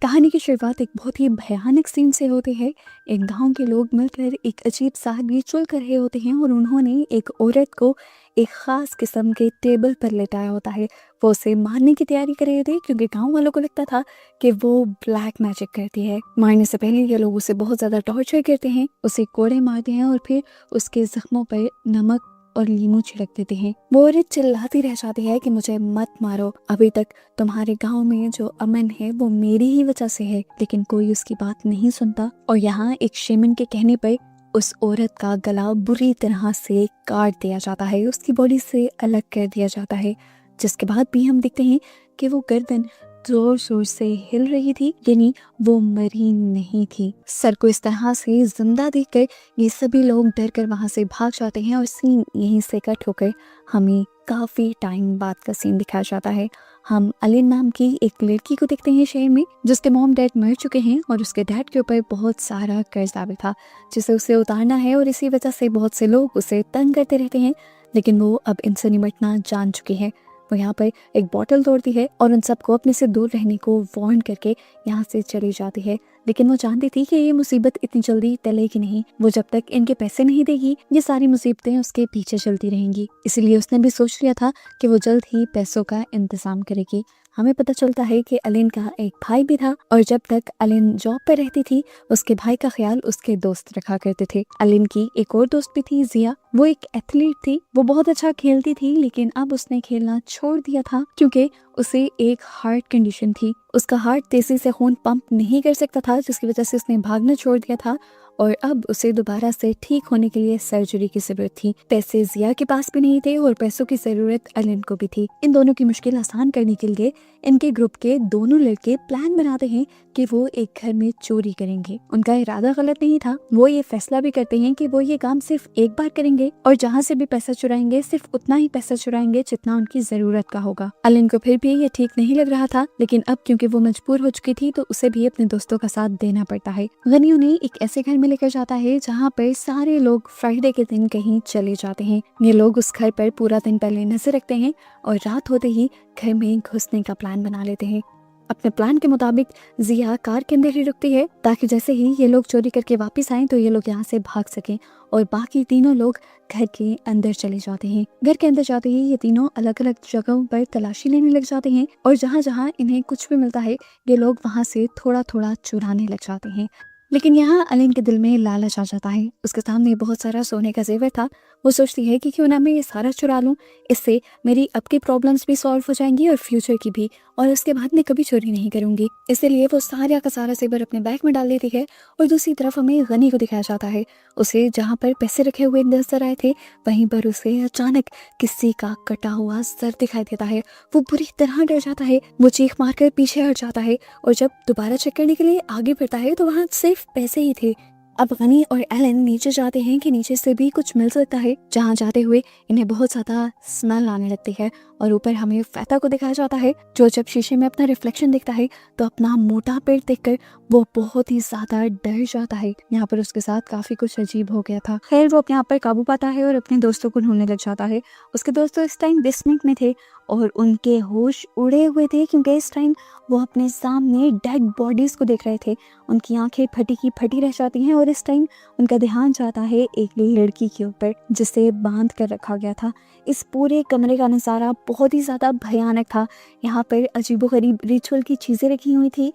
कहानी की शुरुआत एक बहुत ही भयानक सीन से होती है। एक गांव के लोग मिलकर एक अजीब सा रिचुअल कर रहे होते हैं और उन्होंने एक औरत को एक खास किस्म के टेबल पर लेटाया होता है। वो उसे मारने की तैयारी कर रहे थे क्योंकि गांव वालों को लगता था कि वो ब्लैक मैजिक करती है। मारने से पहले ये लोग उसे बहुत ज्यादा टॉर्चर करते हैं, उसे कोड़े मारते हैं और फिर उसके जख्मों पर नमक और लीमू छिड़क देते हैं। वो औरत चिल्लाती रह जाती है कि मुझे मत मारो, अभी तक तुम्हारे गांव में जो अमन है वो मेरी ही वजह से है। लेकिन कोई उसकी बात नहीं सुनता और यहाँ एक शेमन के कहने पर उस औरत का गला बुरी तरह से काट दिया जाता है, उसकी बॉडी से अलग कर दिया जाता है। जिसके बाद भी हम देखते हैं कि वो गर्दन जोर शोर से हिल रही थी, यानी वो मरी नहीं थी। सर को इस तरह से जिंदा देखकर ये सभी लोग डर कर वहां से भाग जाते हैं और सीन यहीं से कट होकर हमें काफी टाइम बाद का सीन दिखाया जाता है। हम अलिन नाम की एक लड़की को देखते हैं शहर में, जिसके मॉम डैड मर चुके हैं और उसके डैड के ऊपर बहुत सारा कर्जा भी था जिसे उसे उतारना है और इसी वजह से बहुत से लोग उसे तंग करते रहते हैं। लेकिन वो अब इनसे निपटना जान चुकी है। वो यहाँ पर एक बॉटल तोड़ती है और उन सबको अपने से दूर रहने को वार्न करके यहाँ से चली जाती है। लेकिन वो जानती थी कि ये मुसीबत इतनी जल्दी टलेगी नहीं। वो जब तक इनके पैसे नहीं देगी ये सारी मुसीबतें उसके पीछे चलती रहेंगी। इसलिए उसने भी सोच लिया था कि वो जल्द ही पैसों का इंतजाम करेगी। हमें पता चलता है कि अलिन का एक भाई भी था और जब तक अलिन जॉब पर रहती थी उसके भाई का ख्याल उसके दोस्त रखा करते थे। अलिन की एक और दोस्त भी थी, जिया। वो एक एथलीट थी, वो बहुत अच्छा खेलती थी, लेकिन अब उसने खेलना छोड़ दिया था क्योंकि उसे एक हार्ट कंडीशन थी। उसका हार्ट तेजी से खून पंप नहीं कर सकता था, जिसकी वजह से उसने भागना छोड़ दिया था और अब उसे दोबारा से ठीक होने के लिए सर्जरी की जरूरत थी। पैसे जिया के पास भी नहीं थे और पैसों की जरूरत अलिन को भी थी। इन दोनों की मुश्किल आसान करने के लिए इनके ग्रुप के दोनों लड़के प्लान बनाते हैं कि वो एक घर में चोरी करेंगे। उनका इरादा गलत नहीं था, वो ये फैसला भी करते हैं कि वो ये काम सिर्फ एक बार करेंगे और जहाँ से भी पैसा चुराएंगे सिर्फ उतना ही पैसा चुराएंगे जितना उनकी जरूरत का होगा। अलिन को फिर भी ये ठीक नहीं लग रहा था, लेकिन अब क्योंकि वो मजबूर हो चुकी थी तो उसे भी अपने दोस्तों का साथ देना पड़ता है। गनी उन्हें एक ऐसे घर में लेकर जाता है जहाँ पर सारे लोग फ्राइडे के दिन कहीं चले जाते हैं। ये लोग उस घर पर पूरा दिन पहले नजर रखते हैं और रात होते ही घर में घुसने का प्लान बना लेते हैं। अपने प्लान के मुताबिक जिया कार के अंदर ही रुकती है ताकि जैसे ही ये लोग चोरी करके वापस आएं तो ये लोग यहाँ से भाग सकें और बाकी तीनों लोग घर के अंदर चले जाते हैं। घर के अंदर जाते ही ये तीनों अलग अलग जगहों पर तलाशी लेने लग जाते हैं और जहाँ जहाँ इन्हें कुछ भी मिलता है ये लोग वहाँ से थोड़ा थोड़ा चुराने लग जाते हैं। लेकिन यहाँ अलिन के दिल में लालच आ जाता है। उसके सामने बहुत सारा सोने का जेवर था। वो सोचती है कि क्यों ना मैं ये सारा चुरा लूं, इससे मेरी अब की प्रॉब्लम्स भी सॉल्व हो जाएंगी और फ्यूचर की भी, और उसके बाद मैं कभी चोरी नहीं करूंगी। इसलिए वो सारा का सारा जेवर अपने बैग में डाल देती है और दूसरी तरफ हमें गनी को दिखाया जाता है। उसे जहाँ पर पैसे रखे हुए नजर आए थे वहीं पर उसे अचानक किसी का कटा हुआ सर दिखाई देता है। वो बुरी तरह डर जाता है, वो चीख मारकर पीछे हट जाता है और जब दोबारा चेक करने के लिए आगे बढ़ता है तो वहाँ सिर्फ पैसे ही थे। अब गनी और एलन नीचे जाते हैं कि नीचे से भी कुछ मिल सकता है। जहाँ जाते हुए इन्हें बहुत ज्यादा स्मेल आने लगती है और ऊपर हमें फेता को दिखाया जाता है जो जब शीशे में अपना रिफ्लेक्शन देखता है तो अपना मोटा पेट देखकर वो बहुत ही ज्यादा डर जाता है। यहाँ पर उसके साथ काफी कुछ अजीब हो गया था। खैर वो अपने आप पर काबू पाता है और अपने दोस्तों को ढूंढने लग जाता है। उसके दोस्त इस टाइम डिस्नेक में थे और उनके होश उड़े हुए थे क्योंकि इस टाइम वो अपने सामने डेड बॉडीज को देख रहे थे। उनकी आंखें फटी की फटी रह जाती हैं और इस टाइम उनका ध्यान जाता है एक लड़की के ऊपर जिसे बांध कर रखा गया था। इस पूरे कमरे का नज़ारा बहुत ही ज़्यादा भयानक था। यहाँ पर अजीबोगरीब रिचुअल की चीज़ें रखी हुई थी,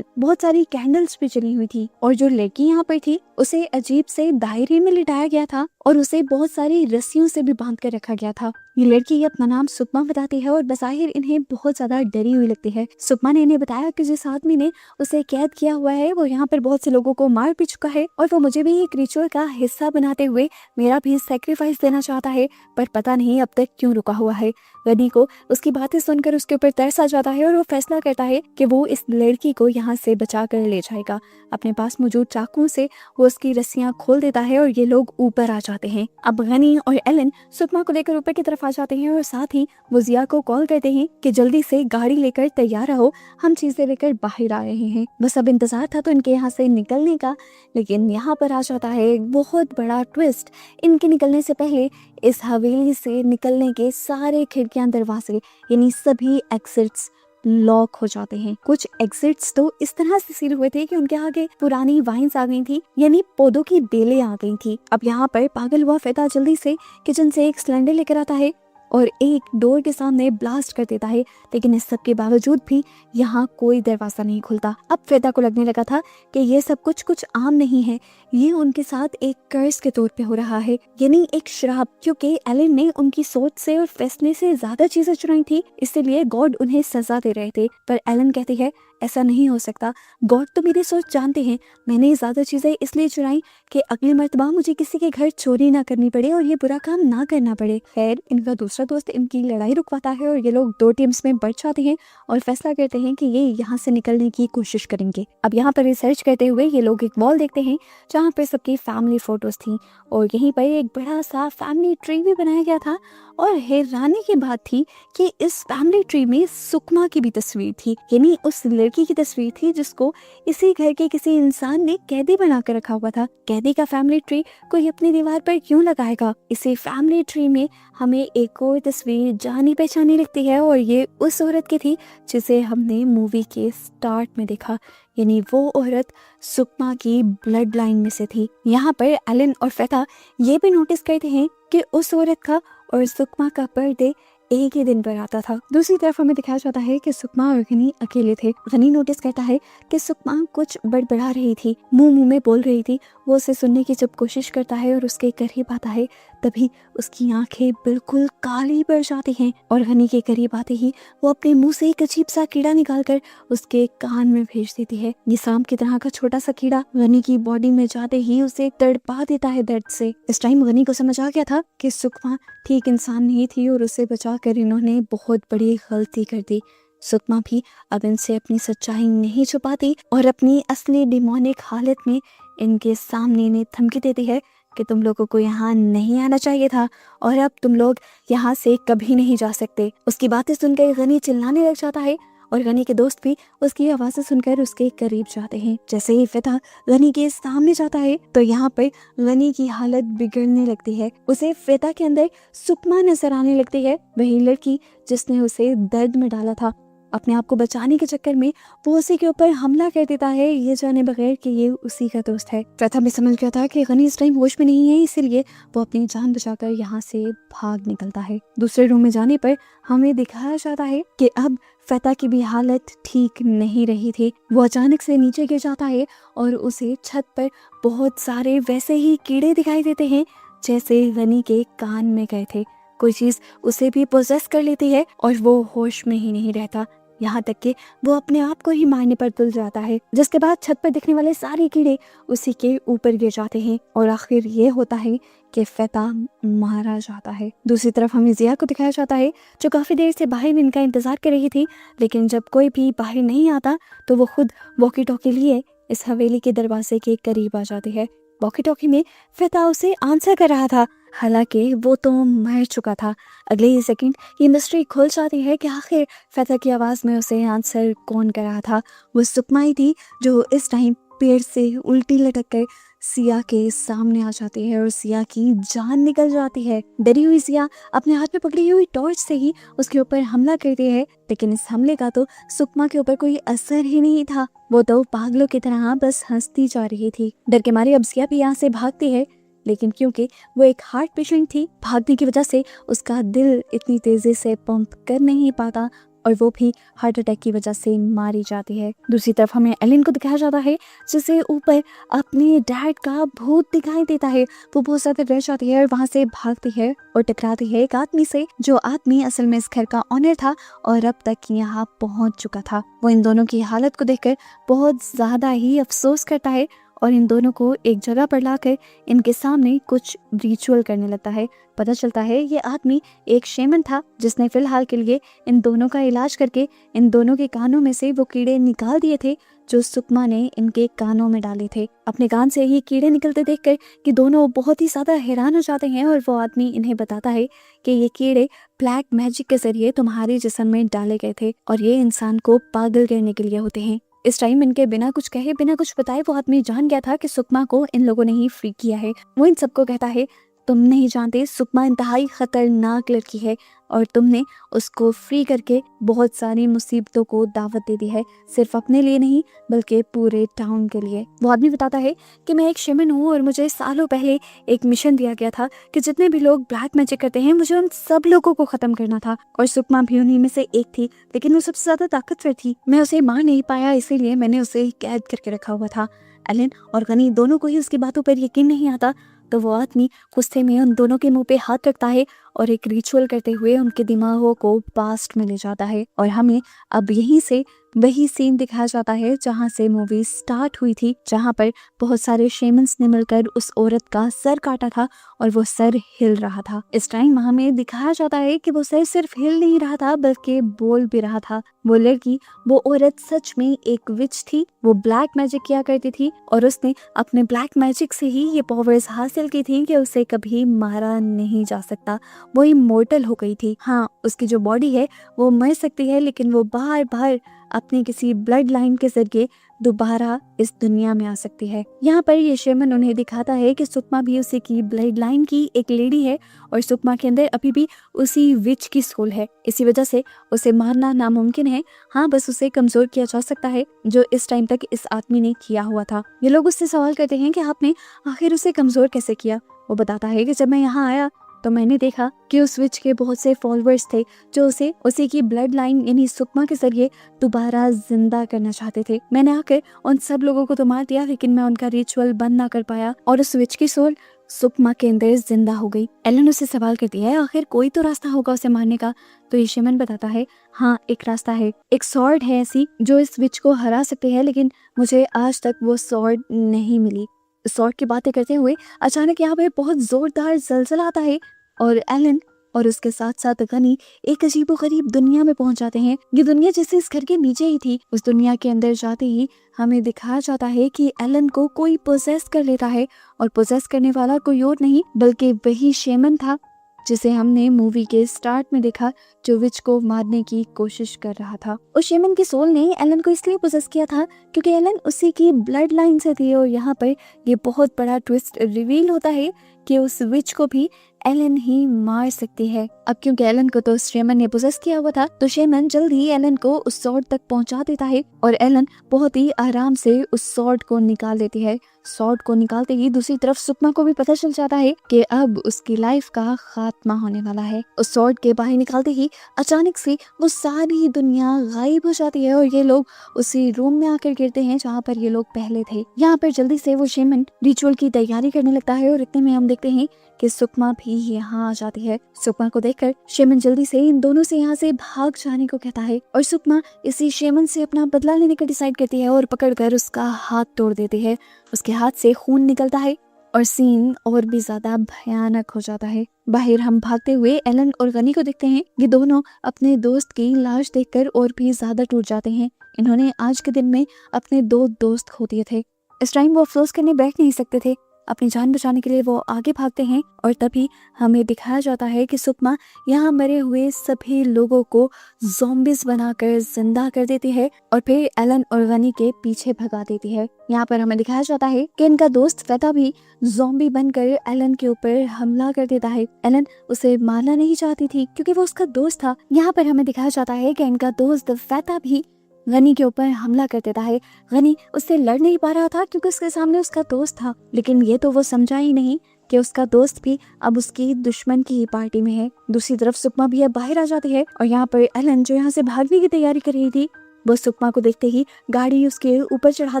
बहुत सारी कैंडल्स भी जली हुई थी और जो लड़की यहाँ पर थी उसे अजीब से दायरे में लिटाया गया था और उसे बहुत सारी रस्सियों से भी बांध कर रखा गया था। ये लड़की अपना नाम सुषमा बताती है और बज़ाहिर इन्हें बहुत ज्यादा डरी हुई लगती है। सुषमा ने इन्हें बताया कि जिस आदमी ने उसे कैद किया हुआ है वो यहाँ पर बहुत से लोगों को मार भी चुका है और वो मुझे भी एक रिचुअल का हिस्सा बनाते हुए मेरा भी सैक्रिफाइस देना चाहता है, पर पता नहीं अब तक क्यों रुका हुआ है। गनी को उसकी बातें सुनकर उसके ऊपर तरस आ जाता है और वो फैसला करता है कि वो इस लड़की को यहाँ से बचा कर ले जाएगा। अपने पास मौजूद चाकुओं से वो उसकी रस्सियां खोल देता है और ये लोग ऊपर आ जाते हैं। अब गनी और एलन सुषमा को लेकर ऊपर की तरफ आ जाते हैं और साथ ही वो जिया को कॉल करते हैं कि जल्दी से गाड़ी लेकर तैयार रहो, हम चीजें लेकर बाहर आ रहे हैं। बस अब इंतजार था तो इनके यहाँ से निकलने का, लेकिन यहाँ पर आ जाता है एक बहुत बड़ा ट्विस्ट। इनके निकलने से पहले इस हवेली से निकलने के सारे खिड़कियां दरवाजे यानी सभी एग्जिट्स लॉक हो जाते हैं। कुछ एग्जिट्स तो इस तरह से सील हुए थे कि उनके आगे पुरानी वाइन्स आ गई थी, यानी पौधों की बेलें आ गई थी। अब यहाँ पर पागल हुआ फेता जल्दी से किचन से एक सिलेंडर लेकर आता है और एक डोर के सामने ब्लास्ट कर देता है, लेकिन इस सब के बावजूद भी यहाँ कोई दरवाजा नहीं खुलता। अब फेता को लगने लगा था कि ये सब कुछ आम नहीं है, ये उनके साथ एक कर्ज के तौर पे हो रहा है, यानी एक श्राप, क्योंकि एलन ने उनकी सोच से और फैसले से ज्यादा चीजें चुराई थी, इसीलिए गॉड उन्हें सजा दे रहे थे। पर एलन कहती है ऐसा नहीं हो सकता, गॉड तो मेरी सोच जानते हैं, मैंने ज्यादा चीजें इसलिए चुराई कि अगली मर्तबा मुझे किसी के घर चोरी ना करनी पड़े और ये बुरा काम ना करना पड़े। खैर इनका दूसरा दोस्त इनकी लड़ाई रुकवाता है और ये लोग 2 टीम्स में बढ़ जाते हैं और फैसला करते हैं कि ये यहाँ से निकलने की कोशिश करेंगे। अब यहाँ पर रिसर्च करते हुए ये लोग एक वॉल देखते हैं जहाँ पर सबकी फैमिली फोटोज थी और यहीं पर एक बड़ा सा फैमिली ट्री भी बनाया गया था। और हैरानी की बात थी कि इस फैमिली ट्री में सुकमा की भी तस्वीर थी, यानी उस लड़की की तस्वीर थी जिसको इसी घर के किसी इंसान ने कैदी बना कर रखा हुआ था। कैदी का फैमिली ट्री कोई अपनी दीवार पर क्यों लगाएगा? इसी फैमिली ट्री में हमें एक और तस्वीर जानी पहचानी लगती है और ये उस औरत की थी जिसे हमने मूवी के स्टार्ट में देखा, यानी वो औरत सुकमा की ब्लड लाइन में से थी। यहाँ पर एलन और फेता ये भी नोटिस करते हैं कि उस औरत का और सुकमा का बर्थडे एक ही दिन पर आता था। दूसरी तरफ हमें दिखाया जाता है कि सुकमा और गनी अकेले थे। गनी नोटिस करता है कि सुकमा कुछ बड़बड़ा रही थी, मुंह में बोल रही थी। वो उसे सुनने की जब कोशिश करता है और उसके करीब आता है तभी उसकी आंखें बिल्कुल काली पड़ जाती हैं और गनी के करीब आते ही वो अपने मुंह से एक अजीब सा कीड़ा निकालकर उसके कान में भेज देती है। ये सांप की तरह का छोटा सा कीड़ा गनी की बॉडी में जाते ही उसे तड़पा देता है दर्द से। इस टाइम गनी को समझ आ गया था कि सुकमा ठीक इंसान नहीं थी और उसे बचाकर इन्होंने बहुत बड़ी गलती कर दी। सुकमा भी अब इनसे अपनी सच्चाई नहीं छुपाती और अपनी असली डिमोनिक हालत में इनके सामने इन्हें धमकी देती है कि तुम लोगों को यहाँ नहीं आना चाहिए था और अब तुम लोग यहाँ से कभी नहीं जा सकते। उसकी बातें सुनकर गनी चिल्लाने लग जाता है और गनी के दोस्त भी उसकी आवाज़ें सुनकर उसके करीब जाते हैं। जैसे ही फेता गनी के सामने जाता है तो यहाँ पर गनी की हालत बिगड़ने लगती है। उसे फेता के अंदर सुकमा नजर आने लगती है, वही लड़की जिसने उसे दर्द में डाला था। अपने आप को बचाने के चक्कर में वो उसी के ऊपर हमला कर देता है, ये जाने बगैर कि ये उसी का दोस्त है। फेता भी समझ गया था कि गनी इस टाइम होश में नहीं है, इसीलिए वो अपनी जान बचाकर यहाँ से भाग निकलता है। दूसरे रूम में जाने पर हमें दिखाया जाता है कि अब फेता की भी हालत ठीक नहीं रही थी। वो अचानक से नीचे गिर जाता है और उसे छत पर बहुत सारे वैसे ही कीड़े दिखाई देते हैं जैसे गनी के कान में गए थे। कोई चीज उसे भी पोजेस कर लेती है और वो होश में ही नहीं रहता, यहाँ तक कि वो अपने आप को ही मारने पर तुल जाता है, जिसके बाद छत पर दिखने वाले सारे कीड़े उसी के ऊपर गिर जाते हैं और आखिर ये होता है कि फेता मारा जाता है। दूसरी तरफ हमें जिया को दिखाया जाता है जो काफी देर से बाहर इनका इंतजार कर रही थी, लेकिन जब कोई भी बाहर नहीं आता तो वो खुद वॉकी टॉकी लिए इस हवेली के दरवाजे के करीब आ जाती है। वॉकी टॉकी में फेता उसे आंसर कर रहा था, हालांकि वो तो मर चुका था। अगले ही सेकंड ये मिस्ट्री खुल जाती है कि आखिर फेता की आवाज़ में उसे आंसर कौन कर रहा था। वो सुकमा ही थी जो इस टाइम पेड़ से उल्टी लटक कर सिया के सामने आ जाती है और सिया की जान निकल जाती है। डरी हुई सिया अपने हाथ में पकड़ी हुई टॉर्च से ही उसके ऊपर हमला करती है, लेकिन इस हमले का तो सुकमा के ऊपर कोई असर ही नहीं था। वो तो पागलों की तरह बस हंसती जा रही थी। डर के मारे अब सिया भी यहाँ से भागती है, लेकिन क्योंकि वो एक हार्ट पेशेंट थी, भागने की वजह से उसका दिल इतनी तेजी से पंप कर नहीं पाता और वो भी हार्ट अटैक की वजह से मारी जाती है। दूसरी तरफ हमें एलिन को दिखाया जाता है जिसे ऊपर अपने डैड का भूत दिखाई देता है। वो बहुत ज्यादा डर जाती है और वहां से भागती है और टकराती है एक आदमी से, जो आदमी असल में इस घर का ऑनर था और अब तक यहाँ पहुंच चुका था। वो इन दोनों की हालत को देखकर बहुत ज्यादा ही अफसोस करता है और इन दोनों को एक जगह पर लाकर इनके सामने कुछ रिचुअल करने लगता है। पता चलता है ये आदमी एक शेमन था जिसने फिलहाल के लिए इन दोनों का इलाज करके इन दोनों के कानों में से वो कीड़े निकाल दिए थे जो सुकमा ने इनके कानों में डाले थे। अपने कान से ये कीड़े निकलते देखकर कि दोनों बहुत ही ज्यादा हैरान हो जाते हैं और वो आदमी इन्हें बताता है कि ये कीड़े ब्लैक मैजिक के जरिए तुम्हारे जिस्म में डाले गए थे और ये इंसान को पागल करने के लिए होते हैं। इस टाइम इनके बिना कुछ कहे बिना कुछ बताए वो आदमी जान गया था कि सुकमा को इन लोगों ने ही फ्री किया है। वो इन सबको कहता है तुम नहीं जानते सुकमा इंतहाई खतरनाक लड़की है और तुमने उसको फ्री करके बहुत सारी मुसीबतों को दावत दे दी है, सिर्फ अपने लिए नहीं बल्कि पूरे टाउन के लिए। वो आदमी बताता है कि मैं एक शेमन हूँ और मुझे सालों पहले एक मिशन दिया गया था कि जितने भी लोग ब्लैक मैजिक करते हैं मुझे उन सब लोगों को खत्म करना था, और सुकमा भी उन्हीं में से एक थी, लेकिन वो सबसे ज्यादा ताकतवर थी। मैं उसे मार नहीं पाया, इसीलिए मैंने उसे कैद करके रखा हुआ था। एलन और गनी दोनों को ही उसकी बातों पर यकीन नहीं आता, तो वो आदमी गुस्से में उन दोनों के मुंह पे हाथ रखता है और एक रिचुअल करते हुए उनके दिमागों को पास्ट में ले जाता है। और हमें अब यहीं से वही सीन दिखाया जाता है जहां से मूवी स्टार्ट हुई थी, जहां पर बहुत सारे शेमन्स ने मिलकर उस औरत का सर काटा था और वो सर हिल रहा था। इस टाइम हमें दिखाया जाता है कि वो सर सिर्फ हिल नहीं रहा था बल्कि बोल भी रहा था। वो लड़की, वो औरत सच में एक विच थी। वो ब्लैक मैजिक किया करती थी और उसने अपने ब्लैक मैजिक से ही ये पावर्स हासिल की थी कि उसे कभी मारा नहीं जा सकता। वो इमॉर्टल हो गई थी। हाँ, उसकी जो बॉडी है वो मर सकती है, लेकिन वो बार बार अपनी किसी ब्लड लाइन के जरिए दोबारा इस दुनिया में आ सकती है। यहाँ पर ये शेमन उन्हें दिखाता है कि सुकमा भी उसी की ब्लड लाइन की एक लेडी है और सुकमा के अंदर अभी भी उसी विच की सोल है। इसी वजह से उसे मारना नामुमकिन है। हाँ, बस उसे कमजोर किया जा सकता है, जो इस टाइम तक इस आदमी ने किया हुआ था। ये लोग उससे सवाल करते हैं कि आपने आखिर उसे कमजोर कैसे किया। वो बताता है कि जब मैं यहाँ आया तो मैंने देखा कि उस विच के बहुत से फॉलोअर्स थे जो उसे उसी की ब्लड लाइन यानी सुकमा के जरिए दोबारा जिंदा करना चाहते थे। मैंने आकर उन सब लोगों को तो मार दिया, लेकिन मैं उनका रिचुअल बंद ना कर पाया और उस विच की सोल सुकमा के अंदर जिंदा हो गई। एलन उससे सवाल करती है आखिर कोई तो रास्ता होगा उसे मारने का। तो ये शेमन बताता है हाँ, एक रास्ता है, एक सॉर्ड है ऐसी जो इस विच को हरा सकती है, लेकिन मुझे आज तक वो सॉर्ड नहीं मिली। सॉर्ड की बातें करते हुए अचानक यहाँ पे बहुत जोरदार जलजला आता है और एलन और उसके साथ साथ गनी एक अजीबोगरीब दुनिया में पहुंच जाते हैं। ये दुनिया जैसे इस घर के नीचे ही थी। उस दुनिया के अंदर जाते ही हमें दिखाया जाता है कि एलन को कोई पोजेस कर लेता है, और पोजेस करने वाला कोई और नहीं बल्कि वही शेमन था जिसे हमने मूवी के स्टार्ट में देखा, जो विच को मारने की कोशिश कर रहा था। उस शेमन की सोल ने एलन को इसलिए पोजेस किया था क्योंकि एलन उसी की ब्लड लाइन से थी। और यहाँ पर ये बहुत बड़ा ट्विस्ट रिवील होता है कि उस विच को भी एलन ही मार सकती है। अब क्योंकि एलन को तो शेमन ने पोजेस किया हुआ था, तो शेमन जल्द ही एलन को उस सॉर्ड तक पहुंचा देता है और एलन बहुत ही आराम से उस सॉर्ड को निकाल देती है। सॉर्ड को निकालते ही दूसरी तरफ सुकमा को भी पता चल जाता है कि अब उसकी लाइफ का खात्मा होने वाला है। उस सॉर्ड के बाहर निकालते ही अचानक से वो सारी दुनिया गायब हो जाती है और ये लोग उसी रूम में आकर गिरते हैं जहाँ पर ये लोग पहले थे। यहाँ पर जल्दी से वो शेमन रिचुअल की तैयारी करने लगता है और इतने में हम देखते हैं कि सुकमा भी यहाँ आ जाती है। सुकमा को देखकर शेमन जल्दी से इन दोनों से यहाँ से भाग जाने को कहता है और सुकमा इसी शेमन से अपना बदला लेने का डिसाइड करती है और पकड़कर उसका हाथ तोड़ देती है। उसके हाथ से खून निकलता है और सीन और भी ज्यादा भयानक हो जाता है। बाहर हम भागते हुए एलन और गनी को देखते हैं। ये दोनों अपने दोस्त की लाश देखकर और भी ज्यादा टूट जाते हैं। इन्होंने आज के दिन में अपने 2 दोस्त खो दिए थे। इस टाइम वो अफसोस करने बैठ नहीं सकते थे। अपनी जान बचाने के लिए वो आगे भागते हैं और तभी हमें दिखाया जाता है कि सुकमा यहाँ मरे हुए सभी लोगों को ज़ॉम्बीज बनाकर जिंदा कर देती है और फिर एलन और गनी के पीछे भगा देती है। यहाँ पर हमें दिखाया जाता है कि इनका दोस्त फेता भी ज़ॉम्बी बनकर एलन के ऊपर हमला कर देता है। एलन उसे मारना नहीं चाहती थी क्योंकि वो उसका दोस्त था। यहाँ पर हमें दिखाया जाता है कि इनका दोस्त फेता भी गनी के ऊपर हमला कर देता है। गनी उससे लड़ नहीं पा रहा था क्योंकि उसके सामने उसका दोस्त था, लेकिन ये तो वो समझा ही नहीं कि उसका दोस्त भी अब उसकी दुश्मन की ही पार्टी में है। दूसरी तरफ सुकमा भी अब बाहर आ जाती है और यहाँ पर एलन जो यहाँ से भागने की तैयारी कर रही थी, वो सुकमा को देखते ही गाड़ी उसके ऊपर चढ़ा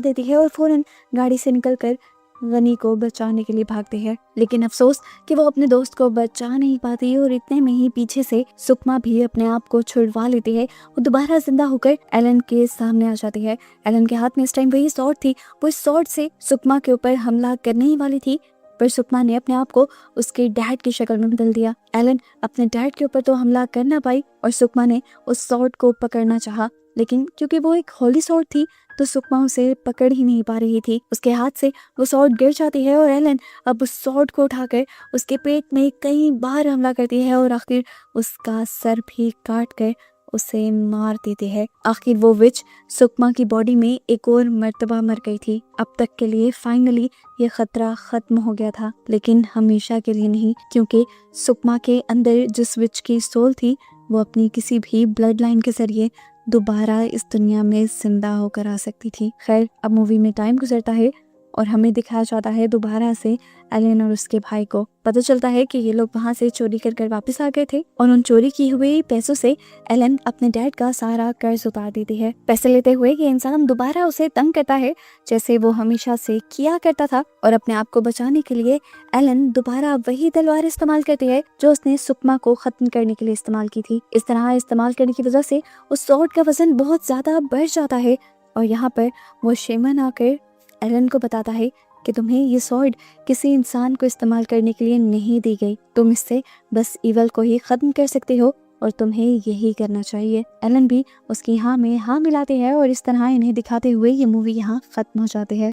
देती है और फौरन गाड़ी से निकलकर गनी को बचाने के लिए भागते हैं। लेकिन अफसोस कि वो अपने दोस्त को बचा नहीं पाती और इतने में ही पीछे से सुकमा भी अपने आप को छुड़वा लेती है। वो दोबारा जिंदा होकर एलन के सामने आ जाती है। एलन के हाथ में इस टाइम वही सॉर्ड थी। वो इस सॉर्ड से सुकमा के ऊपर हमला करने ही वाली थी, पर सुकमा ने अपने आप को उसके डैड की शक्ल में बदल दिया। एलन अपने डैड के ऊपर तो हमला कर ना पाई और सुकमा ने उस सॉर्ड को पकड़ना चाहा, लेकिन क्योंकि वो एक होली सॉर्ड थी तो सुकमा उसे पकड़ ही नहीं पा रही थी। उसके हाथ से वो सॉर्ड गिर जाती है और एलन अब उस सॉर्ड को उठाकर उसके पेट में कई बार हमला करती है और आखिर उसका सर भी काट कर उसे मार देती है। आखिर वो विच सुकमा की बॉडी में एक और मर्तबा मर गई थी। अब तक के लिए फाइनली ये खतरा खत्म हो गया था, लेकिन हमेशा के लिए नहीं, क्योंकि सुकमा के अंदर जिस विच की सोल थी वो अपनी किसी भी ब्लड लाइन के जरिए दोबारा इस दुनिया में जिंदा होकर आ सकती थी। खैर, अब मूवी में टाइम गुजरता है और हमें दिखाया जाता है दोबारा से एलन और उसके भाई को। पता चलता है कि ये लोग वहाँ से चोरी कर वापस आ गए थे और उन चोरी की हुई पैसों से एलन अपने डैड का सारा कर्ज उतार देती है। पैसे लेते हुए ये इंसान दोबारा उसे तंग करता है जैसे वो हमेशा से किया करता था, और अपने आप को बचाने के लिए एलन दोबारा वही तलवार इस्तेमाल करती है जो उसने सुकमा को खत्म करने के लिए इस्तेमाल की थी। इस तरह इस्तेमाल करने की वजह से उस स्वॉर्ड का वजन बहुत ज्यादा बढ़ जाता है और यहाँ पर वो शेमन आकर एलन को बताता है कि तुम्हें ये स्वॉर्ड किसी इंसान को इस्तेमाल करने के लिए नहीं दी गई, तुम इससे बस इवल को ही खत्म कर सकते हो और तुम्हें यही करना चाहिए। एलन भी उसकी हाँ में हाँ मिलाते हैं और इस तरह इन्हें दिखाते हुए ये मूवी यहाँ खत्म हो जाती है।